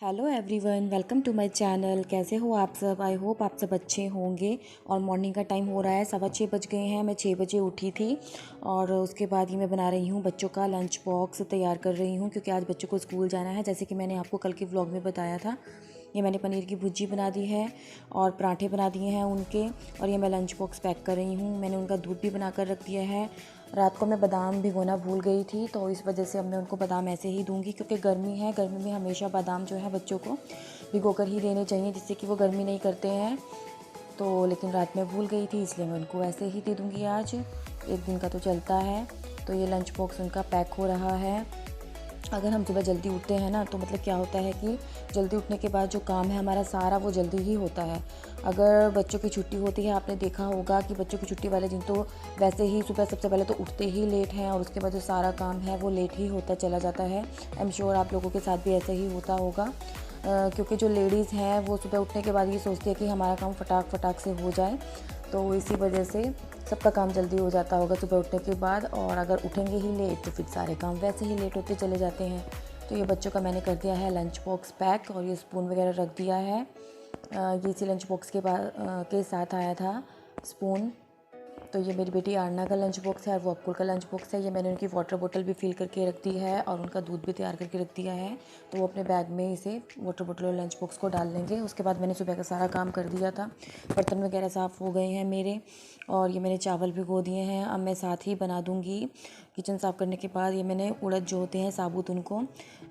Hello everyone, welcome to my channel. कैसे हो आप सब? आई होप आप सब अच्छे होंगे। और मॉर्निंग का टाइम हो रहा है, 6:15 बज गए हैं। मैं 6 बजे उठी थी और उसके बाद ही मैं बना रही हूँ बच्चों का लंच बॉक्स तैयार कर रही हूँ, क्योंकि आज बच्चों को स्कूल जाना है। जैसे कि मैंने आपको कल के व्लॉग में बताया था, ये मैंने पनीर की भुर्जी बना दी है और पराठे बना दिए हैं उनके। और ये मैं लंच बॉक्स पैक कर रही हूँ। मैंने उनका दूध भी बना कर रख दिया है। रात को मैं बादाम भिगोना भूल गई थी, तो इस वजह से अब मैं उनको बादाम ऐसे ही दूंगी, क्योंकि गर्मी है। गर्मी में हमेशा बादाम जो है बच्चों को भिगो कर ही देने चाहिए, जिससे कि वो गर्मी नहीं करते हैं। तो लेकिन रात में भूल गई थी, इसलिए मैं उनको ऐसे ही दे दूँगी। आज एक दिन का तो चलता है। तो ये लंच बॉक्स उनका पैक हो रहा है। अगर हम सुबह जल्दी उठते हैं ना, तो मतलब क्या होता है कि जल्दी उठने के बाद जो काम है हमारा सारा, वो जल्दी ही होता है। अगर बच्चों की छुट्टी होती है, आपने देखा होगा कि बच्चों की छुट्टी वाले दिन तो वैसे ही सुबह सबसे पहले तो उठते ही लेट हैं, और उसके बाद जो सारा काम है वो लेट ही होता चला जाता है। आई एम श्योर आप लोगों के साथ भी ऐसे ही होता होगा। क्योंकि जो लेडीज़ हैं वो सुबह उठने के बाद ये सोचती है कि हमारा काम फटाक फटाक से हो जाए, तो इसी वजह से सबका काम जल्दी हो जाता होगा सुबह उठने के बाद। और अगर उठेंगे ही लेट तो फिर सारे काम वैसे ही लेट होते चले जाते हैं। तो ये बच्चों का मैंने कर दिया है लंच बॉक्स पैक, और ये स्पून वगैरह रख दिया है। ये इसी लंच बॉक्स के साथ आया था स्पून। तो ये मेरी बेटी आरना का लंच बॉक्स है और वो अक्कुल का लंच बॉक्स है। ये मैंने उनकी वाटर बोतल भी फिल करके रख दी है और उनका दूध भी तैयार करके रख दिया है। तो वो अपने बैग में इसे वाटर बोतल और लंच बॉक्स को डाल लेंगे। उसके बाद मैंने सुबह का सारा काम कर दिया था। बर्तन वगैरह साफ़ हो गए हैं मेरे, और ये मैंने चावल भिगो दिए हैं। अब मैं साथ ही बना दूँगी। किचन साफ़ करने के बाद ये मैंने उड़द जो होते हैं साबुत, उनको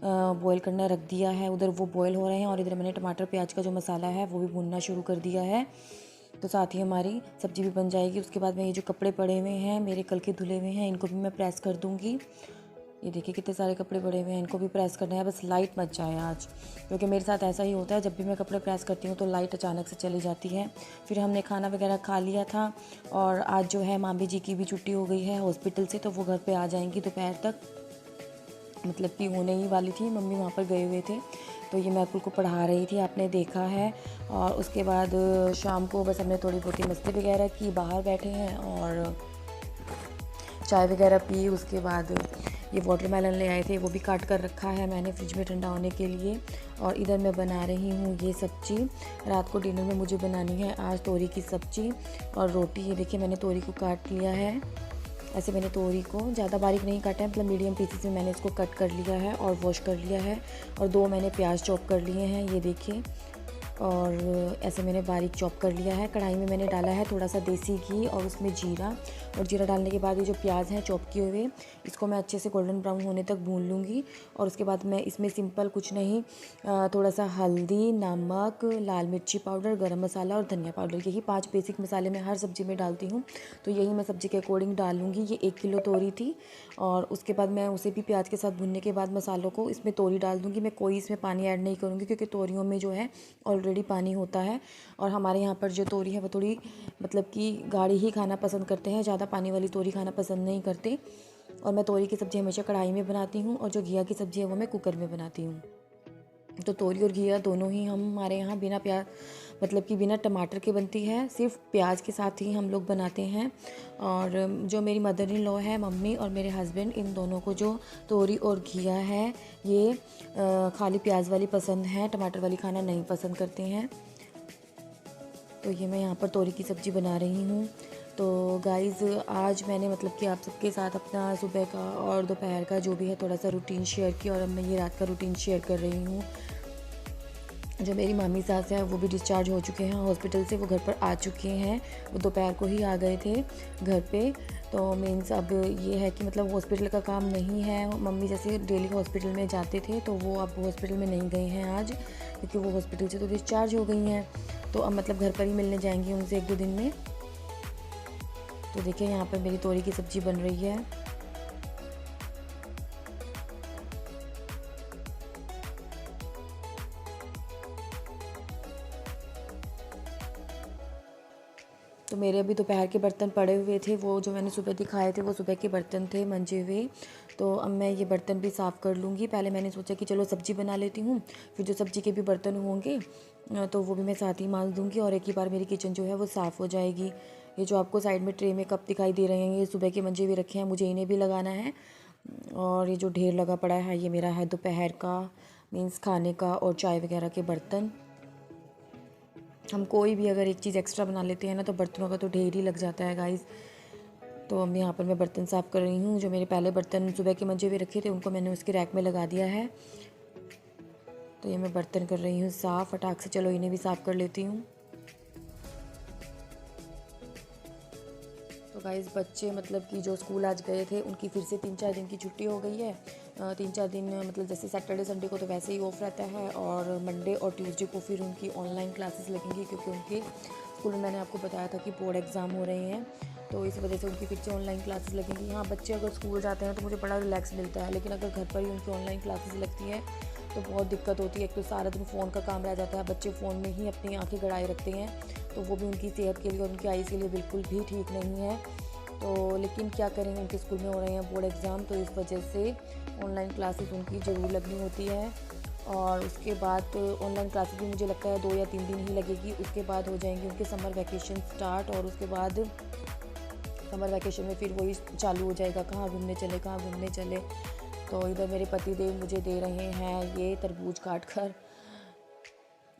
बॉईल करना रख दिया है। उधर वो बॉईल हो रहे हैं और इधर मैंने टमाटर प्याज का जो मसाला है वो भी भूनना शुरू कर दिया है। तो साथ ही हमारी सब्ज़ी भी बन जाएगी। उसके बाद में ये जो कपड़े पड़े हुए हैं मेरे कल के धुले हुए हैं, इनको भी मैं प्रेस कर दूँगी। ये देखिए कितने सारे कपड़े पड़े हुए हैं, इनको भी प्रेस करना है। बस लाइट मच जाए आज, क्योंकि मेरे साथ ऐसा ही होता है, जब भी मैं कपड़े प्रेस करती हूँ तो लाइट अचानक से चली जाती है। फिर हमने खाना वगैरह खा लिया था, और आज जो है मामी जी की भी छुट्टी हो गई है हॉस्पिटल से, तो वो घर पर आ जाएंगी दोपहर तक। मतलब कि होने ही वाली थी, मम्मी वहाँ पर गए हुए थे। तो ये मैं अकुल को पढ़ा रही थी, आपने देखा है। और उसके बाद शाम को बस हमने थोड़ी बहुत मस्ती वगैरह की, बाहर बैठे हैं और चाय वगैरह पी। उसके बाद ये वाटरमेलन ले आए थे, वो भी काट कर रखा है मैंने फ्रिज में ठंडा होने के लिए। और इधर मैं बना रही हूँ ये सब्ज़ी। रात को डिनर में मुझे बनानी है आज तोरी की सब्ज़ी और रोटी। ये देखिए मैंने तोरी को काट लिया है। ऐसे मैंने तोरी को ज़्यादा बारीक नहीं काटा है, मतलब मीडियम पीसेस में मैंने इसको कट कर लिया है और वॉश कर लिया है। और 2 मैंने प्याज चॉप कर लिए हैं, ये देखिए। और ऐसे मैंने बारीक चॉप कर लिया है। कढ़ाई में मैंने डाला है थोड़ा सा देसी घी और उसमें जीरा। और जीरा डालने के बाद ये जो प्याज हैं चॉप किए हुए, इसको मैं अच्छे से गोल्डन ब्राउन होने तक भून लूँगी। और उसके बाद मैं इसमें सिंपल कुछ नहीं, थोड़ा सा हल्दी, नमक, लाल मिर्ची पाउडर, गरम मसाला और धनिया पाउडर, यही 5 बेसिक मसाले मैं हर सब्ज़ी में डालती हूँ। तो यही मैं सब्ज़ी के अकॉर्डिंग डाल लूँगी। ये 1 किलो तोरी थी, और उसके बाद मैं उसे भी प्याज के साथ भुनने के बाद मसालों को इसमें तोरी डाल दूँगी। मैं कोई इसमें पानी ऐड नहीं करूँगी, क्योंकि तोरियों में जो है ऑलरेडी पानी होता है। और हमारे यहाँ पर जो तोरी है वो थोड़ी मतलब कि गाढ़ी ही खाना पसंद करते हैं, ज़्यादा पानी वाली तोरी खाना पसंद नहीं करते। और मैं तोरी की सब्ज़ी हमेशा कढ़ाई में बनाती हूँ, और जो घिया की सब्ज़ी है वो मैं कुकर में बनाती हूँ। तो तोरी और घिया दोनों ही हमारे यहाँ बिना प्याज, मतलब कि बिना टमाटर के बनती है, सिर्फ प्याज के साथ ही हम लोग बनाते हैं। और जो मेरी मदर इन लॉ है, मम्मी और मेरे हस्बैंड, इन दोनों को जो तोरी और घिया है ये खाली प्याज वाली पसंद है, टमाटर वाली खाना नहीं पसंद करते हैं। तो ये मैं यहाँ पर तोरी की सब्ज़ी बना रही हूँ। तो गाइज़ आज मैंने मतलब कि आप सबके साथ अपना सुबह का और दोपहर का जो भी है थोड़ा सा रूटीन शेयर किया, और अब मैं ये रात का रूटीन शेयर कर रही हूँ। जो मेरी मामी सास है वो भी डिस्चार्ज हो चुके हैं हॉस्पिटल से, वो घर पर आ चुके हैं। वो दोपहर को ही आ गए थे घर पे। तो मीन्स अब ये है कि मतलब हॉस्पिटल का काम नहीं है। मम्मी जैसे डेली हॉस्पिटल में जाते थे, तो वो अब हॉस्पिटल में नहीं गए हैं आज, क्योंकि वो हॉस्पिटल से तो डिस्चार्ज हो गई हैं। तो अब मतलब घर पर ही मिलने जाएंगी उनसे 1-2 दिन में। तो देखिए यहाँ पर मेरी तोरी की सब्ज़ी बन रही है। तो मेरे अभी दोपहर के बर्तन पड़े हुए थे, वो जो मैंने सुबह दिखाए थे वो सुबह के बर्तन थे मंजे हुए। तो अब मैं ये बर्तन भी साफ़ कर लूँगी। पहले मैंने सोचा कि चलो सब्ज़ी बना लेती हूँ, फिर जो सब्ज़ी के भी बर्तन होंगे तो वो भी मैं साथ ही मांज दूँगी, और एक ही बार मेरी किचन जो है वो साफ़ हो जाएगी। ये जो आपको साइड में ट्रे में कप दिखाई दे रहे हैं, ये सुबह के मंजे हुए रखे हैं, मुझे इन्हें भी लगाना है। और ये जो ढेर लगा पड़ा है ये मेरा है दोपहर का मीन्स खाने का और चाय वगैरह के बर्तन। हम कोई भी अगर एक चीज़ एक्स्ट्रा बना लेते हैं ना तो बर्तनों का तो ढेर ही लग जाता है गाइस। तो अब यहाँ पर मैं बर्तन साफ़ कर रही हूँ। जो मेरे पहले बर्तन सुबह के मंजे हुए रखे थे उनको मैंने उसके रैक में लगा दिया है। तो ये मैं बर्तन कर रही हूँ साफ़ फटाक से। चलो इन्हें भी साफ़ कर लेती हूँ। तो गाइस बच्चे मतलब कि जो स्कूल आज गए थे उनकी फिर से 3-4 दिन की छुट्टी हो गई है। 3-4 दिन मतलब जैसे सैटरडे संडे को तो वैसे ही ऑफ रहता है, और मंडे और ट्यूसडे को फिर उनकी ऑनलाइन क्लासेस लगेंगी, क्योंकि उनके स्कूल में मैंने आपको बताया था कि बोर्ड एग्ज़ाम हो रहे हैं। तो इस वजह से उनकी फिर से ऑनलाइन क्लासेस लगेंगी। हाँ, बच्चे अगर स्कूल जाते हैं तो मुझे बड़ा रिलैक्स मिलता है, लेकिन अगर घर पर ही उनकी ऑनलाइन क्लासेस लगती हैं तो बहुत दिक्कत होती है। एक तो सारा दिन फ़ोन का काम रह जाता है, बच्चे फ़ोन में ही अपनी आंखें गड़ाए रखते हैं, तो वो भी उनकी सेहत के लिए और उनकी आइज़ के लिए बिल्कुल भी ठीक नहीं है। तो लेकिन क्या करें, उनके स्कूल में हो रहे हैं बोर्ड एग्ज़ाम, तो इस वजह से ऑनलाइन क्लासेस उनकी ज़रूर लगनी होती है। और उसके बाद ऑनलाइन क्लासेस भी मुझे लगता है 2 या 3 दिन ही लगेगी, उसके बाद हो जाएंगे उनके समर वैकेशन स्टार्ट। और उसके बाद समर वैकेशन में फिर वही चालू हो जाएगा, कहाँ घूमने चले कहाँ घूमने चले। तो इधर मेरे पति देव मुझे दे रहे हैं ये तरबूज काट कर।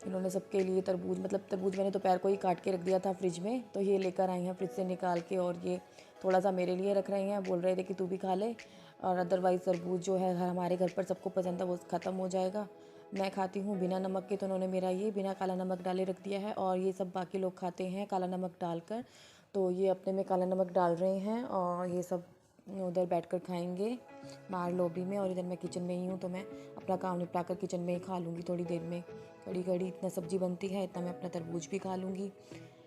इन्होंने सबके लिए तरबूज, मतलब तरबूज मैंने दोपहर को ही काट के रख दिया था फ्रिज में, तो ये लेकर आई हैं फ्रिज से निकाल के, और ये थोड़ा सा मेरे लिए रख रहे हैं। बोल रहे थे कि तू भी खा ले, और अदरवाइज़ तरबूज जो है हमारे घर पर सबको पसंद है, वो ख़त्म हो जाएगा। मैं खाती हूँ बिना नमक के, तो उन्होंने मेरा ये बिना काला नमक डाले रख दिया है, और ये सब बाकी लोग खाते हैं काला नमक डालकर। तो ये अपने में काला नमक डाल रहे हैं, और ये सब उधर बैठकर खाएंगे बाहर लॉबी में। और इधर मैं किचन में ही हूँ, तो मैं अपना काम निपटा कर किचन में ही खा लूँगी थोड़ी देर में। घड़ी घड़ी इतना सब्ज़ी बनती है, इतना मैं अपना तरबूज भी खा लूँगी,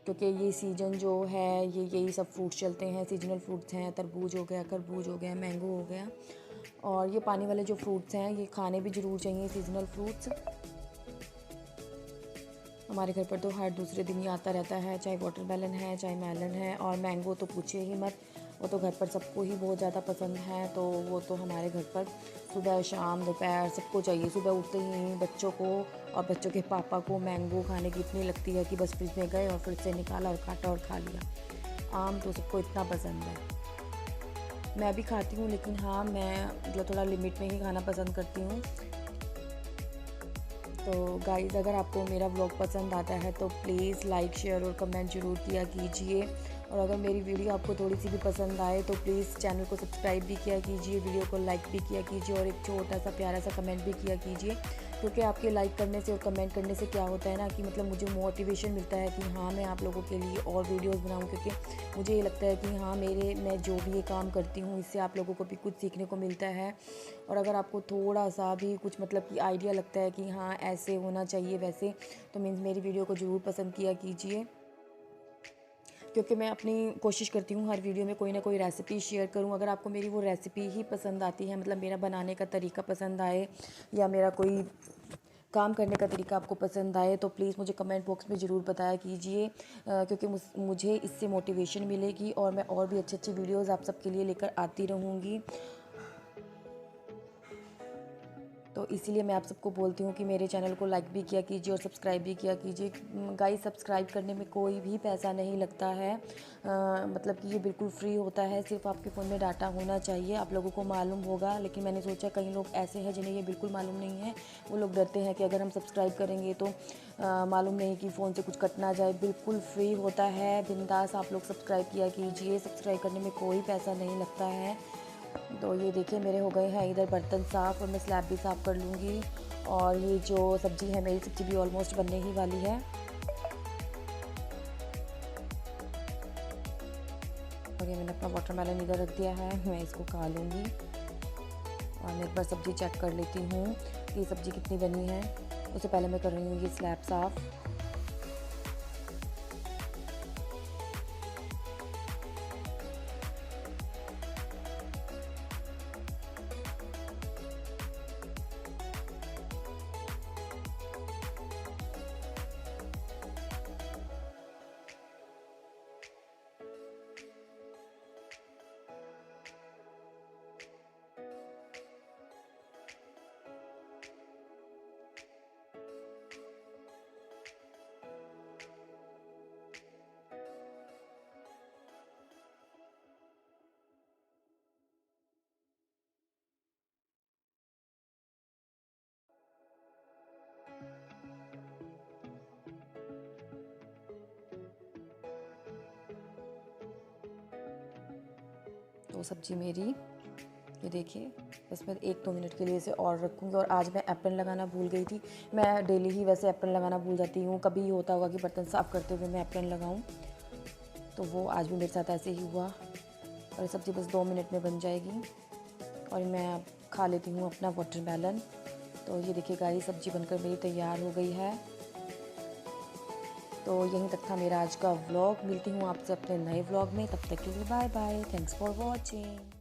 क्योंकि ये सीज़न जो है ये यही सब फ्रूट्स चलते हैं, सीजनल फ्रूट्स हैं। तरबूज हो गया, खरबूज हो गया, मैंगो हो गया, और ये पानी वाले जो फ्रूट्स हैं ये खाने भी ज़रूर चाहिए, सीजनल फ्रूट्स। हमारे घर पर तो हर दूसरे दिन ही आता रहता है, चाहे वाटरमेलन है चाहे मेलन है, और मैंगो तो पूछिए ही मत, वो तो घर पर सबको ही बहुत ज़्यादा पसंद है। तो वो तो हमारे घर पर सुबह शाम दोपहर सबको चाहिए। सुबह उठते ही बच्चों को और बच्चों के पापा को मैंगो खाने की इतनी लगती है कि बस फ्रिज में गए और फ्रिज से निकाला और काटा और खा लिया। आम तो सबको इतना पसंद है, मैं भी खाती हूँ, लेकिन हाँ मैं मतलब थोड़ा लिमिट में ही खाना पसंद करती हूँ। तो गाइज़ अगर आपको मेरा व्लॉग पसंद आता है तो प्लीज़ लाइक शेयर और कमेंट ज़रूर किया कीजिए। और अगर मेरी वीडियो आपको थोड़ी सी भी पसंद आए तो प्लीज़ चैनल को सब्सक्राइब भी किया कीजिए, वीडियो को लाइक भी किया कीजिए, और एक छोटा सा प्यारा सा कमेंट भी किया कीजिए। क्योंकि आपके लाइक करने से और कमेंट करने से क्या होता है ना कि मतलब मुझे मोटिवेशन मिलता है कि हाँ मैं आप लोगों के लिए और वीडियोस बनाऊँ, क्योंकि मुझे ये लगता है कि हाँ मैं जो भी ये काम करती हूँ इससे आप लोगों को भी कुछ सीखने को मिलता है। और अगर आपको थोड़ा सा भी कुछ मतलब कि आइडिया लगता है कि हाँ ऐसे होना चाहिए वैसे, तो मीन्स मेरी वीडियो को ज़रूर पसंद किया कीजिए, क्योंकि मैं अपनी कोशिश करती हूँ हर वीडियो में कोई ना कोई रेसिपी शेयर करूँ। अगर आपको मेरी वो रेसिपी ही पसंद आती है, मतलब मेरा बनाने का तरीका पसंद आए या मेरा कोई काम करने का तरीका आपको पसंद आए, तो प्लीज़ मुझे कमेंट बॉक्स में ज़रूर बताया कीजिए, क्योंकि मुझे इससे मोटिवेशन मिलेगी और मैं और भी अच्छी अच्छी वीडियोज़ आप सबके लिए लेकर आती रहूँगी। तो इसीलिए मैं आप सबको बोलती हूँ कि मेरे चैनल को लाइक भी किया कीजिए और सब्सक्राइब भी किया कीजिए। गाइस सब्सक्राइब करने में कोई भी पैसा नहीं लगता है, मतलब कि ये बिल्कुल फ्री होता है, सिर्फ आपके फ़ोन में डाटा होना चाहिए। आप लोगों को मालूम होगा, लेकिन मैंने सोचा कई लोग ऐसे हैं जिन्हें ये बिल्कुल मालूम नहीं है। वो लोग डरते हैं कि अगर हम सब्सक्राइब करेंगे तो मालूम नहीं कि फ़ोन से कुछ कट ना जाए। बिल्कुल फ्री होता है, बिंदास आप लोग सब्सक्राइब किया कीजिए। सब्सक्राइब करने में कोई पैसा नहीं लगता है। तो ये देखिए मेरे हो गए हैं इधर बर्तन साफ़, और मैं स्लैब भी साफ़ कर लूँगी। और ये जो सब्ज़ी है मेरी सब्ज़ी भी ऑलमोस्ट बनने ही वाली है। और ये मैंने अपना वाटरमेलन इधर रख दिया है, मैं इसको खा लूँगी। और मैं एक बार सब्ज़ी चेक कर लेती हूँ कि सब्ज़ी कितनी बनी है। उससे पहले मैं कर रही हूँ ये स्लैब साफ़। सब्ज़ी मेरी ये देखिए, बस मैं 1-2 मिनट के लिए इसे और रखूँगी। और आज मैं एप्रन लगाना भूल गई थी। मैं डेली ही वैसे एप्रन लगाना भूल जाती हूँ, कभी होता होगा कि बर्तन साफ़ करते हुए मैं एप्रन लगाऊँ, तो वो आज भी मेरे साथ ऐसे ही हुआ। और ये सब्ज़ी बस 2 मिनट में बन जाएगी और मैं अब खा लेती हूँ अपना वाटरमेलन। तो ये देखिए गाइस, सब्ज़ी बनकर मेरी तैयार हो गई है। तो यहीं तक था मेरा आज का व्लॉग। मिलती हूँ आपसे अपने नए व्लॉग में, तब तक के लिए bye bye. Thanks for watching.